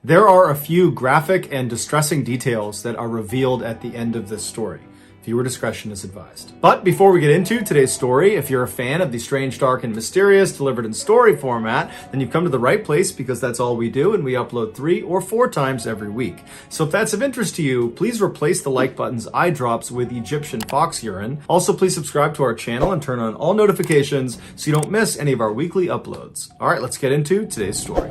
There are a few graphic and distressing details that are revealed at the end of this story. Viewer discretion is advised. But before we get into today's story, if you're a fan of the strange, dark, and mysterious delivered in story format, then you've come to the right place because that's all we do, and we upload 3 or 4 times every week. So if that's of interest to you, please replace the like button's eye drops with Egyptian fox urine. Also, please subscribe to our channel and turn on all notifications so you don't miss any of our weekly uploads. All right, let's get into today's story.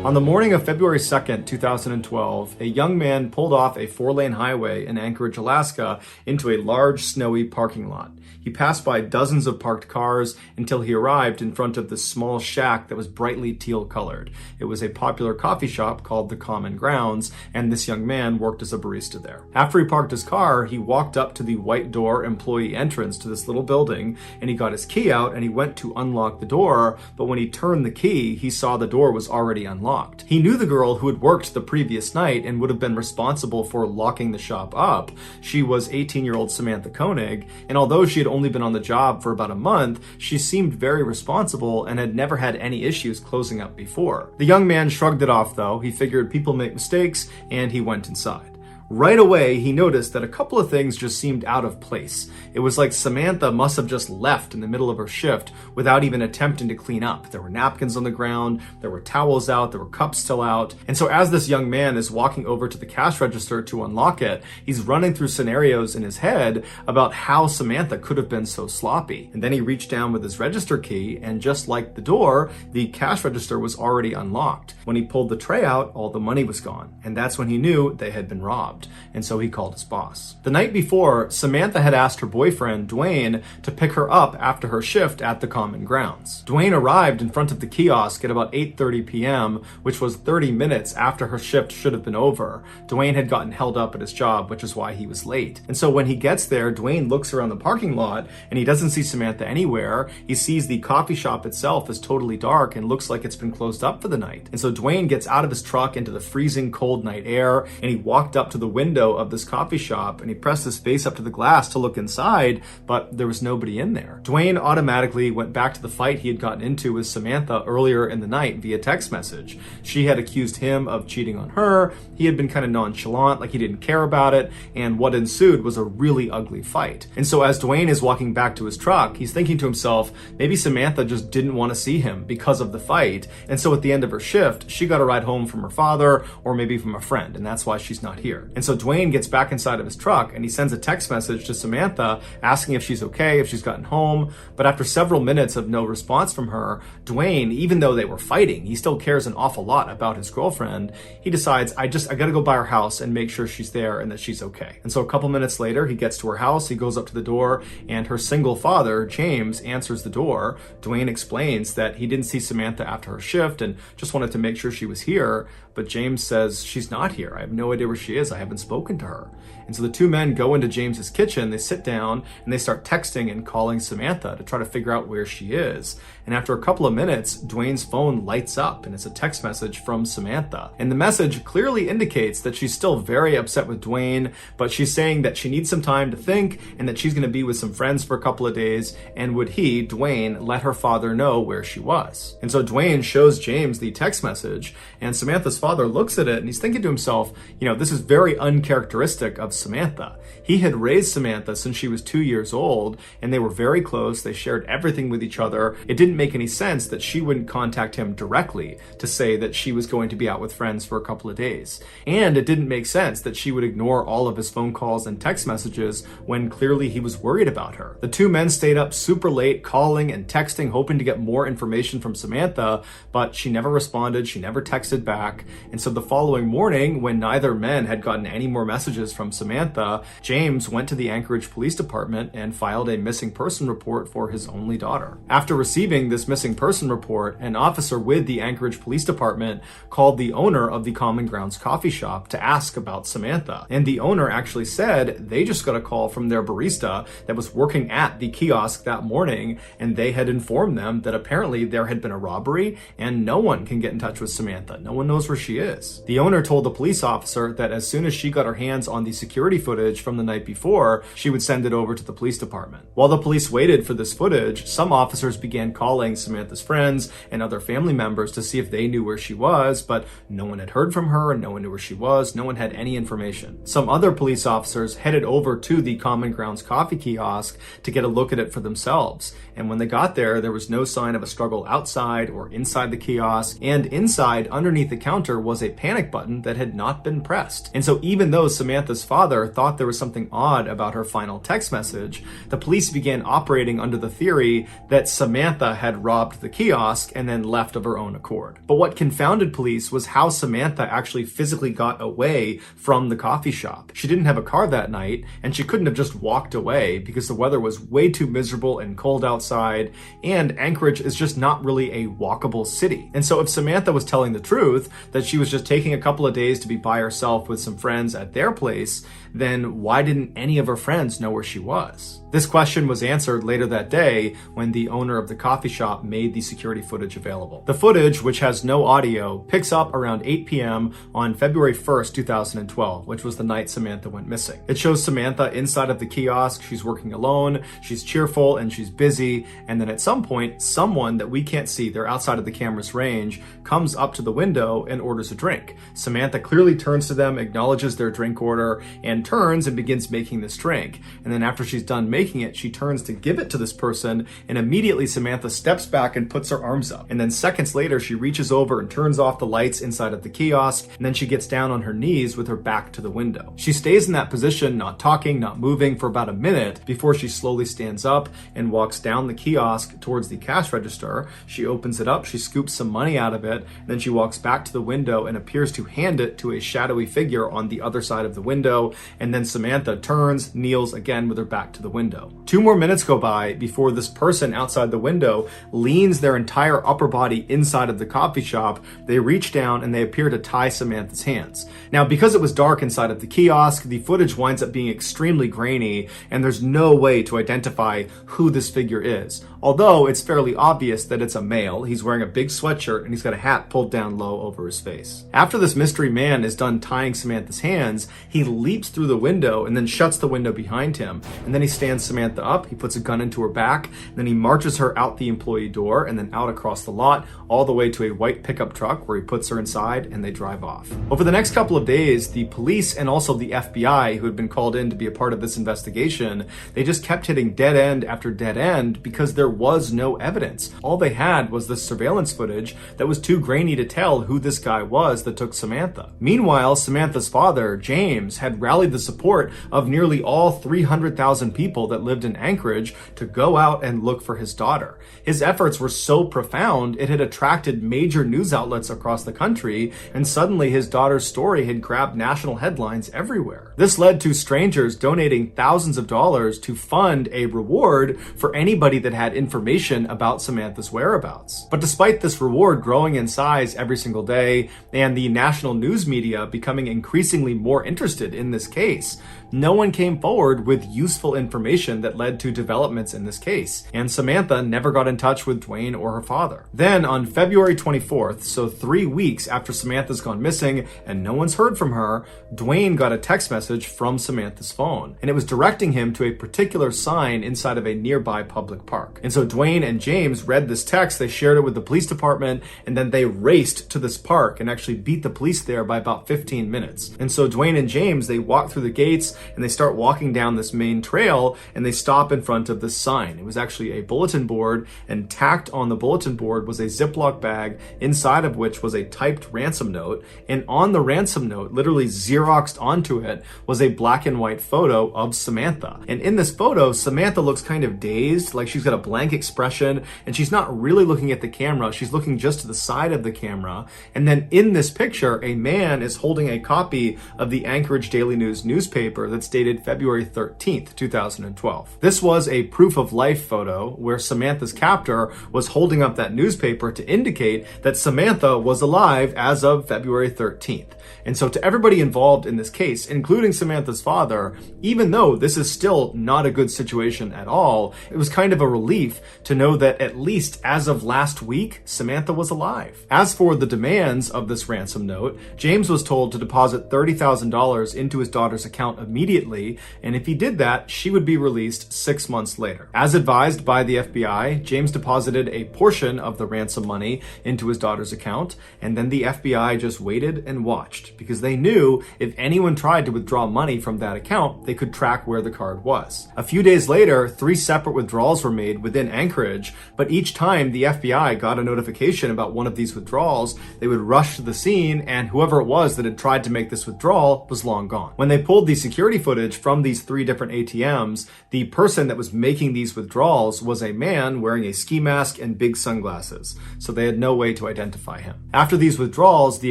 On the morning of February 2nd, 2012, a young man pulled off a 4-lane highway in Anchorage, Alaska, into a large, snowy parking lot. He passed by dozens of parked cars until he arrived in front of this small shack that was brightly teal-colored. It was a popular coffee shop called the Common Grounds, and this young man worked as a barista there. After he parked his car, he walked up to the white door employee entrance to this little building, and he got his key out and he went to unlock the door, but when he turned the key, he saw the door was already unlocked. He knew the girl who had worked the previous night and would have been responsible for locking the shop up. She was 18-year-old Samantha Koenig, and although she had only been on the job for about a month, she seemed very responsible and had never had any issues closing up before. The young man shrugged it off though. He figured people make mistakes, and he went inside. Right away, he noticed that a couple of things just seemed out of place. It was like Samantha must have just left in the middle of her shift without even attempting to clean up. There were napkins on the ground, there were towels out, there were cups still out. And so as this young man is walking over to the cash register to unlock it, he's running through scenarios in his head about how Samantha could have been so sloppy. And then he reached down with his register key, and just like the door, the cash register was already unlocked. When he pulled the tray out, all the money was gone. And that's when he knew they had been robbed. And so he called his boss. The night before, Samantha had asked her boyfriend, Dwayne, to pick her up after her shift at the Common Grounds. Dwayne arrived in front of the kiosk at about 8:30 p.m., which was 30 minutes after her shift should have been over. Dwayne had gotten held up at his job, which is why he was late. And so when he gets there, Dwayne looks around the parking lot and he doesn't see Samantha anywhere. He sees the coffee shop itself is totally dark and looks like it's been closed up for the night. And so Dwayne gets out of his truck into the freezing cold night air, and he walked up to the window of this coffee shop and he pressed his face up to the glass to look inside, but there was nobody in there. Dwayne automatically went back to the fight he had gotten into with Samantha earlier in the night via text message. She had accused him of cheating on her. He had been kind of nonchalant, like he didn't care about it, and what ensued was a really ugly fight. And so as Dwayne is walking back to his truck, he's thinking to himself, maybe Samantha just didn't want to see him because of the fight, and so at the end of her shift, she got a ride home from her father or maybe from a friend, and that's why she's not here. And so Dwayne gets back inside of his truck and he sends a text message to Samantha asking if she's okay, if she's gotten home. But after several minutes of no response from her, Dwayne, even though they were fighting, he still cares an awful lot about his girlfriend. He decides, I gotta go by her house and make sure she's there and that she's okay. And so a couple minutes later, he gets to her house, he goes up to the door, and her single father, James, answers the door. Dwayne explains that he didn't see Samantha after her shift and just wanted to make sure she was here. But James says, she's not here. I have no idea where she is. I haven't spoken to her. And so the two men go into James's kitchen, they sit down, and they start texting and calling Samantha to try to figure out where she is. And after a couple of minutes, Dwayne's phone lights up, and it's a text message from Samantha. And the message clearly indicates that she's still very upset with Dwayne, but she's saying that she needs some time to think and that she's going to be with some friends for a couple of days, and would he, Dwayne, let her father know where she was. And so Dwayne shows James the text message, and Samantha's father looks at it and he's thinking to himself, this is very uncharacteristic of Samantha. He had raised Samantha since she was 2 years old, and they were very close. They shared everything with each other. It didn't make any sense that she wouldn't contact him directly to say that she was going to be out with friends for a couple of days. And it didn't make sense that she would ignore all of his phone calls and text messages when clearly he was worried about her. The two men stayed up super late, calling and texting, hoping to get more information from Samantha, but she never responded. She never texted back. And so the following morning, when neither man had gotten any more messages from Samantha, James went to the Anchorage Police Department and filed a missing person report for his only daughter. After receiving this missing person report, an officer with the Anchorage Police Department called the owner of the Common Grounds coffee shop to ask about Samantha. And the owner actually said they just got a call from their barista that was working at the kiosk that morning, and they had informed them that apparently there had been a robbery and no one can get in touch with Samantha. No one knows where she is. The owner told the police officer that as soon as as she got her hands on the security footage from the night before, she would send it over to the police department. While the police waited for this footage, some officers began calling Samantha's friends and other family members to see if they knew where she was, but no one had heard from her and no one knew where she was. No one had any information. Some other police officers headed over to the Common Grounds coffee kiosk to get a look at it for themselves. And when they got there was no sign of a struggle outside or inside the kiosk, and inside, underneath the counter, was a panic button that had not been pressed. And so even though Samantha's father thought there was something odd about her final text message, the police began operating under the theory that Samantha had robbed the kiosk and then left of her own accord. But what confounded police was how Samantha actually physically got away from the coffee shop. She didn't have a car that night, and she couldn't have just walked away because the weather was way too miserable and cold outside, and Anchorage is just not really a walkable city. And so if Samantha was telling the truth, that she was just taking a couple of days to be by herself with some friends at their place, then why didn't any of her friends know where she was? This question was answered later that day when the owner of the coffee shop made the security footage available. The footage, which has no audio, picks up around 8 p.m. on February 1st, 2012, which was the night Samantha went missing. It shows Samantha inside of the kiosk. She's working alone, she's cheerful, and she's busy. And then at some point, someone that we can't see, they're outside of the camera's range, comes up to the window and orders a drink. Samantha clearly turns to them, acknowledges their drink order, and turns and begins making this drink. And then after she's done making it, she turns to give it to this person, and immediately Samantha steps back and puts her arms up. And then seconds later, she reaches over and turns off the lights inside of the kiosk, and then she gets down on her knees with her back to the window. She stays in that position, not talking, not moving, for about a minute before she slowly stands up and walks down the kiosk towards the cash register. She opens it up, she scoops some money out of it, and then she walks back to the window and appears to hand it to a shadowy figure on the other side of the window. And then Samantha turns, kneels again with her back to the window. 2 more minutes go by before this person outside the window leans their entire upper body inside of the coffee shop. They reach down and they appear to tie Samantha's hands. Now, because it was dark inside of the kiosk, the footage winds up being extremely grainy, and there's no way to identify who this figure is. Although it's fairly obvious that it's a male. He's wearing a big sweatshirt and he's got a hat pulled down low over his face. After this mystery man is done tying Samantha's hands, he leaps through the window and then shuts the window behind him. And then he stands Samantha up, he puts a gun into her back, and then he marches her out the employee door and then out across the lot, all the way to a white pickup truck where he puts her inside and they drive off. Over the next couple of days, the police and also the FBI, who had been called in to be a part of this investigation, they just kept hitting dead end after dead end because there was no evidence. All they had was this surveillance footage that was too grainy to tell who this guy was that took Samantha. Meanwhile, Samantha's father, James, had rallied the support of nearly all 300,000 people that lived in Anchorage to go out and look for his daughter. His efforts were so profound, it had attracted major news outlets across the country, and suddenly his daughter's story had grabbed national headlines everywhere. This led to strangers donating thousands of dollars to fund a reward for anybody that had information about Samantha's whereabouts. But despite this reward growing in size every single day, and the national news media becoming increasingly more interested in this case, no one came forward with useful information that led to developments in this case, and Samantha never got in touch with Dwayne or her father. Then on February 24th, so 3 weeks after Samantha's gone missing and no one's heard from her, Dwayne got a text message from Samantha's phone, and it was directing him to a particular sign inside of a nearby public park. And so Dwayne and James read this text, they shared it with the police department, and then they raced to this park and actually beat the police there by about 15 minutes. And so Dwayne and James, they walk through the gates and they start walking down this main trail, and they stop in front of this sign. It was actually a bulletin board, and tacked on the bulletin board was a Ziploc bag inside of which was a typed ransom note, and on the ransom note, literally Xeroxed onto it, was a black and white photo of Samantha. And in this photo, Samantha looks kind of dazed, like she's got a blank expression, and she's not really looking at the camera, she's looking just to the side of the camera. And then in this picture, a man is holding a copy of the Anchorage Daily News newspaper that's dated February 13th, 2012. This was a proof of life photo where Samantha's captor was holding up that newspaper to indicate that Samantha was alive as of February 13th. And so to everybody involved in this case, including Samantha's father, even though this is still not a good situation at all, it was kind of a relief relief to know that at least as of last week, Samantha was alive. As for the demands of this ransom note, James was told to deposit $30,000 into his daughter's account immediately, and if he did that, she would be released 6 months later. As advised by the FBI, James deposited a portion of the ransom money into his daughter's account, and then the FBI just waited and watched, because they knew if anyone tried to withdraw money from that account, they could track where the card was. A few days later, 3 separate withdrawals were made within Anchorage, but each time the FBI got a notification about one of these withdrawals, they would rush to the scene, and whoever it was that had tried to make this withdrawal was long gone. When they pulled the security footage from these 3 different ATMs, the person that was making these withdrawals was a man wearing a ski mask and big sunglasses, so they had no way to identify him. After these withdrawals, the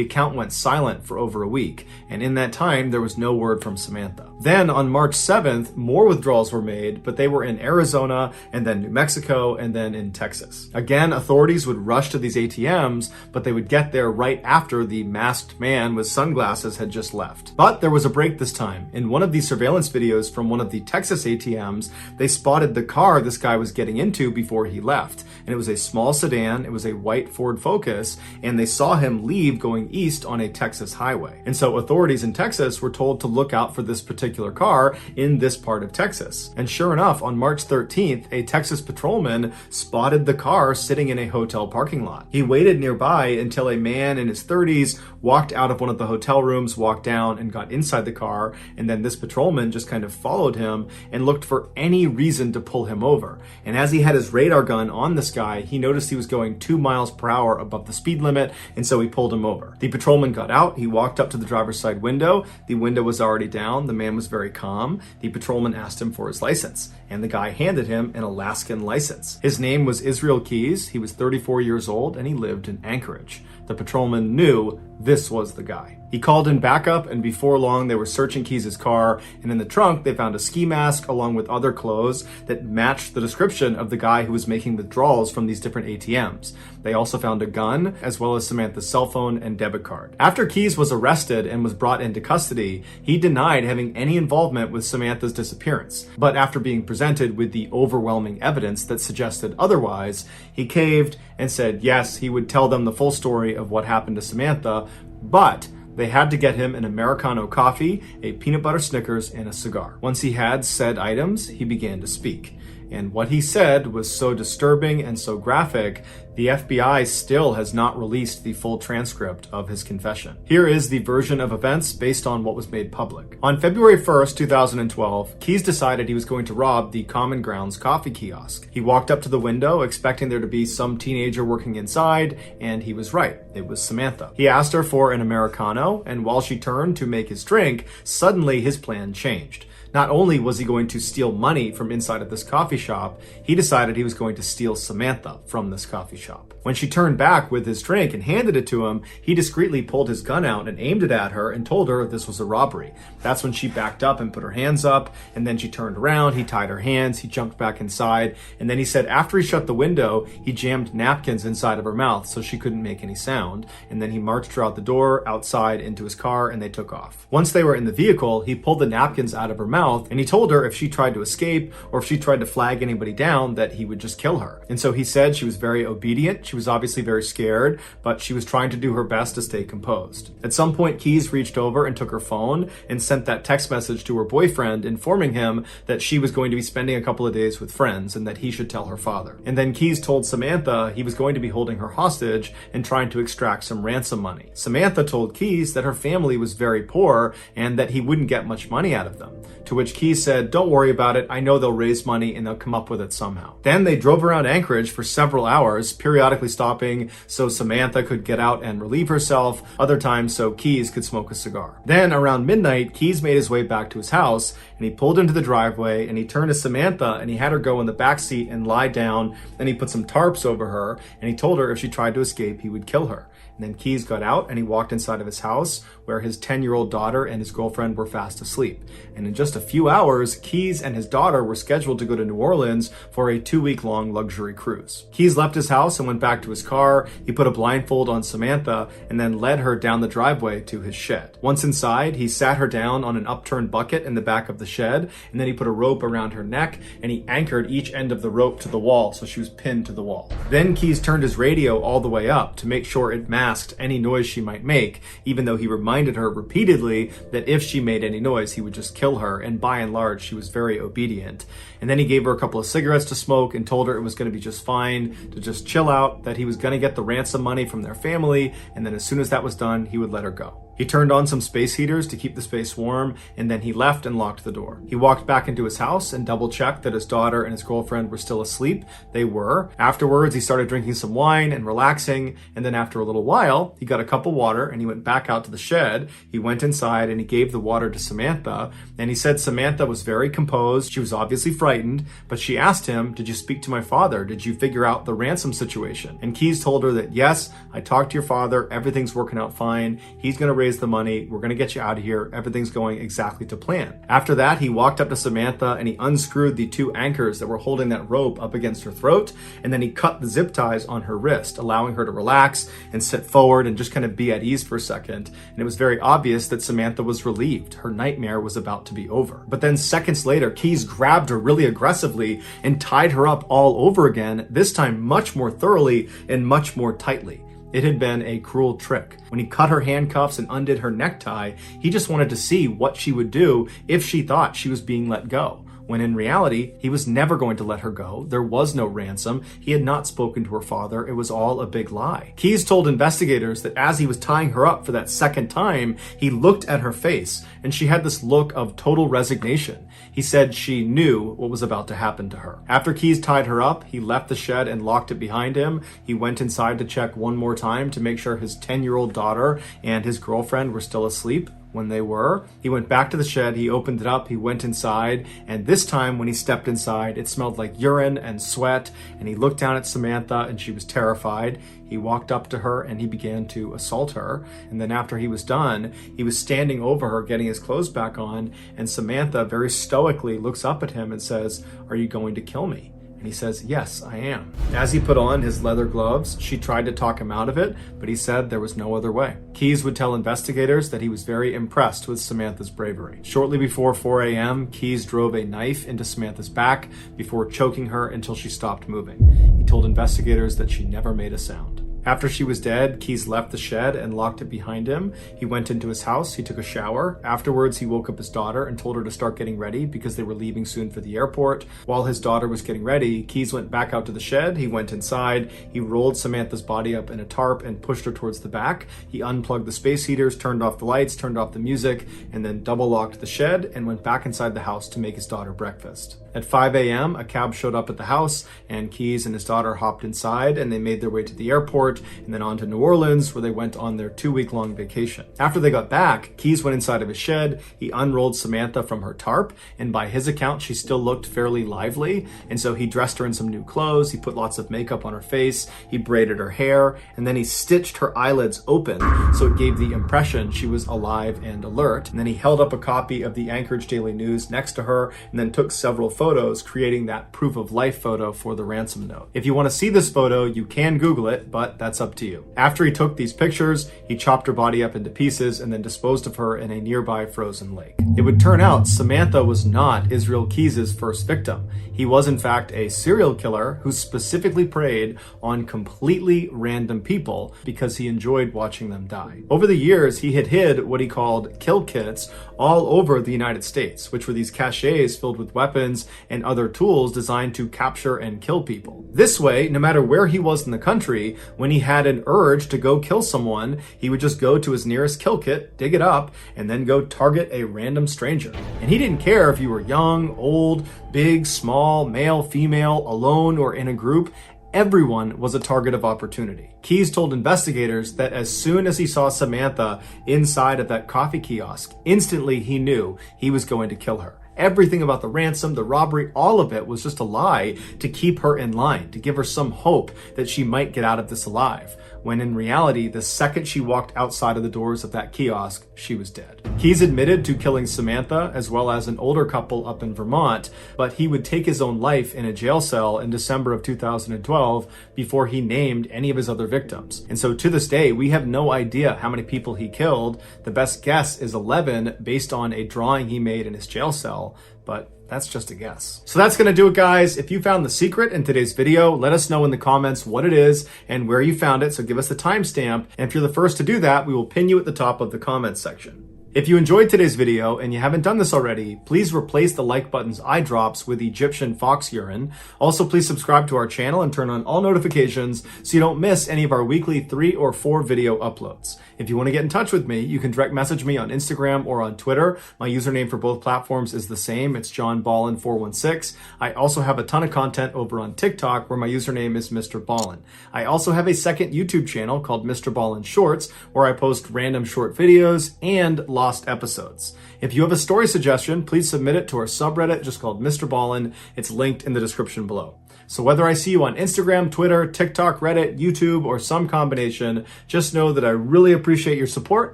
account went silent for over a week, and in that time, there was no word from Samantha. Then on March 7th, more withdrawals were made, but they were in Arizona, and then New Mexico, and then in Texas. Again, authorities would rush to these ATMs, but they would get there right after the masked man with sunglasses had just left. But there was a break this time. In one of these surveillance videos from one of the Texas ATMs, they spotted the car this guy was getting into before he left. And it was a small sedan, it was a white Ford Focus, and they saw him leave going east on a Texas highway. And so authorities in Texas were told to look out for this particular car in this part of Texas. And sure enough, on March 13th, a Texas patrolman spotted the car sitting in a hotel parking lot. He waited nearby until a man in his 30s walked out of one of the hotel rooms, walked down and got inside the car, and then this patrolman just kind of followed him and looked for any reason to pull him over. And as he had his radar gun on this guy, he noticed he was going 2 miles per hour above the speed limit, and so he pulled him over. The patrolman got out, he walked up to the driver's side window, the window was already down, the man was very calm. The patrolman asked him for his license, and the guy handed him an Alaskan license. His name was Israel Keys, he was 34 years old, and he lived in Anchorage. The patrolman knew this was the guy. He called in backup, and before long they were searching Keys' car, and in the trunk they found a ski mask along with other clothes that matched the description of the guy who was making withdrawals from these different ATMs. They also found a gun, as well as Samantha's cell phone and debit card. After Keys was arrested and was brought into custody, he denied having any involvement with Samantha's disappearance. But after being presented with the overwhelming evidence that suggested otherwise, he caved and said yes, he would tell them the full story of what happened to Samantha, but they had to get him an Americano coffee, a peanut butter Snickers, and a cigar. Once he had said items, he began to speak. And what he said was so disturbing and so graphic, the FBI still has not released the full transcript of his confession. Here is the version of events based on what was made public. On February 1st, 2012, Keys decided he was going to rob the Common Grounds coffee kiosk. He walked up to the window expecting there to be some teenager working inside, and he was right. It was Samantha. He asked her for an Americano, and while she turned to make his drink, suddenly his plan changed. Not only was he going to steal money from inside of this coffee shop, he decided he was going to steal Samantha from this coffee shop. When she turned back with his drink and handed it to him, he discreetly pulled his gun out and aimed it at her and told her this was a robbery. That's when she backed up and put her hands up, and then she turned around, he tied her hands, he jumped back inside, and then he said after he shut the window, he jammed napkins inside of her mouth so she couldn't make any sound, and then he marched her out the door, outside, into his car, and they took off. Once they were in the vehicle, he pulled the napkins out of her mouth, and he told her if she tried to escape or if she tried to flag anybody down that he would just kill her. And so he said she was very obedient, she was obviously very scared, but she was trying to do her best to stay composed. At some point, Keys reached over and took her phone and sent that text message to her boyfriend informing him that she was going to be spending a couple of days with friends and that he should tell her father. And then Keys told Samantha he was going to be holding her hostage and trying to extract some ransom money. Samantha told Keys that her family was very poor and that he wouldn't get much money out of them. To which Keys said, "Don't worry about it, I know they'll raise money and they'll come up with it somehow." Then they drove around Anchorage for several hours, periodically stopping so Samantha could get out and relieve herself, other times so Keys could smoke a cigar. Then around midnight, Keys made his way back to his house and he pulled into the driveway and he turned to Samantha and he had her go in the back seat and lie down. Then he put some tarps over her and he told her if she tried to escape, he would kill her. And then Keys got out and he walked inside of his house where his 10-year-old daughter and his girlfriend were fast asleep. And in just a few hours, Keyes and his daughter were scheduled to go to New Orleans for a 2-week-long luxury cruise. Keyes left his house and went back to his car. He put a blindfold on Samantha and then led her down the driveway to his shed. Once inside, he sat her down on an upturned bucket in the back of the shed, and then he put a rope around her neck and he anchored each end of the rope to the wall so she was pinned to the wall. Then Keyes turned his radio all the way up to make sure it masked any noise she might make, even though he reminded her repeatedly that if she made any noise, he would just kill her, and by and large, she was very obedient. And then he gave her a couple of cigarettes to smoke and told her it was going to be just fine, to just chill out, that he was going to get the ransom money from their family, and then as soon as that was done, he would let her go. He turned on some space heaters to keep the space warm, and then he left and locked the door. He walked back into his house and double-checked that his daughter and his girlfriend were still asleep. They were. Afterwards, he started drinking some wine and relaxing, and then after a little while, he got a cup of water and he went back out to the shed. He went inside and he gave the water to Samantha, and he said Samantha was very composed. She was obviously frightened, but she asked him, "Did you speak to my father? Did you figure out the ransom situation?" And Keyes told her that, "Yes, I talked to your father. Everything's working out fine. He's going to raise the money. We're going to get you out of here. Everything's going exactly to plan." After that, he walked up to Samantha and he unscrewed the 2 anchors that were holding that rope up against her throat, and then he cut the zip ties on her wrist, allowing her to relax and sit forward and just kind of be at ease for a second. And it was very obvious that Samantha was relieved. Her nightmare was about to be over. But then seconds later, Keyes grabbed her really aggressively and tied her up all over again, this time much more thoroughly and much more tightly. It had been a cruel trick. When he cut her handcuffs and undid her necktie, he just wanted to see what she would do if she thought she was being let go. When in reality, he was never going to let her go. There was no ransom. He had not spoken to her father. It was all a big lie. Keyes told investigators that as he was tying her up for that second time, he looked at her face and she had this look of total resignation. He said she knew what was about to happen to her. After Keyes tied her up, he left the shed and locked it behind him. He went inside to check one more time to make sure his 10-year-old daughter and his girlfriend were still asleep. When they were, he went back to the shed, he opened it up, he went inside, and this time when he stepped inside, it smelled like urine and sweat, and he looked down at Samantha and she was terrified. He walked up to her and he began to assault her, and then after he was done, he was standing over her getting his clothes back on, and Samantha very stoically looks up at him and says, "Are you going to kill me?" And he says, "Yes, I am." As he put on his leather gloves, she tried to talk him out of it, but he said there was no other way. Keyes would tell investigators that he was very impressed with Samantha's bravery. Shortly before 4 a.m., Keyes drove a knife into Samantha's back before choking her until she stopped moving. He told investigators that she never made a sound. After she was dead, Keyes left the shed and locked it behind him. He went into his house, he took a shower. Afterwards, he woke up his daughter and told her to start getting ready because they were leaving soon for the airport. While his daughter was getting ready, Keyes went back out to the shed, he went inside, he rolled Samantha's body up in a tarp and pushed her towards the back. He unplugged the space heaters, turned off the lights, turned off the music, and then double locked the shed and went back inside the house to make his daughter breakfast. At 5 a.m., a cab showed up at the house, and Keyes and his daughter hopped inside, and they made their way to the airport, and then on to New Orleans, where they went on their 2-week-long vacation. After they got back, Keyes went inside of his shed, he unrolled Samantha from her tarp, and by his account, she still looked fairly lively, and so he dressed her in some new clothes, he put lots of makeup on her face, he braided her hair, and then he stitched her eyelids open, so it gave the impression she was alive and alert, and then he held up a copy of the Anchorage Daily News next to her, and then took several photos, creating that proof of life photo for the ransom note. If you want to see this photo, you can Google it, but that's up to you. After he took these pictures, he chopped her body up into pieces and then disposed of her in a nearby frozen lake. It would turn out Samantha was not Israel Keyes' first victim. He was in fact a serial killer who specifically preyed on completely random people because he enjoyed watching them die. Over the years, he had hid what he called kill kits all over the United States, which were these caches filled with weapons and other tools designed to capture and kill people. This way, no matter where he was in the country, when he had an urge to go kill someone, he would just go to his nearest kill kit, dig it up, and then go target a random stranger. And he didn't care if you were young, old, big, small, male, female, alone, or in a group. Everyone was a target of opportunity. Keyes told investigators that as soon as he saw Samantha inside of that coffee kiosk, instantly he knew he was going to kill her. Everything about the ransom, the robbery, all of it was just a lie to keep her in line, to give her some hope that she might get out of this alive. when in reality, the second she walked outside of the doors of that kiosk, she was dead. Keyes admitted to killing Samantha as well as an older couple up in Vermont, but he would take his own life in a jail cell in December of 2012 before he named any of his other victims. And so to this day, we have no idea how many people he killed. The best guess is 11 based on a drawing he made in his jail cell, but that's just a guess. So that's gonna do it, guys. If you found the secret in today's video, let us know in the comments what it is and where you found it, so give us the timestamp. And if you're the first to do that, we will pin you at the top of the comments section. If you enjoyed today's video and you haven't done this already, please replace the like button's eye drops with Egyptian fox urine. Also, please subscribe to our channel and turn on all notifications so you don't miss any of our weekly 3 or 4 video uploads. If you want to get in touch with me, you can direct message me on Instagram or on Twitter. My username for both platforms is the same. It's JohnBallin416. I also have a ton of content over on TikTok where my username is Mr. Ballin. I also have a second YouTube channel called Mr. Ballin Shorts where I post random short videos and lost episodes. If you have a story suggestion, please submit it to our subreddit just called Mr. Ballin. It's linked in the description below. So whether I see you on Instagram, Twitter, TikTok, Reddit, YouTube, or some combination, just know that I really appreciate your support.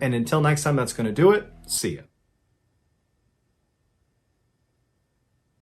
And until next time, that's going to do it. See ya.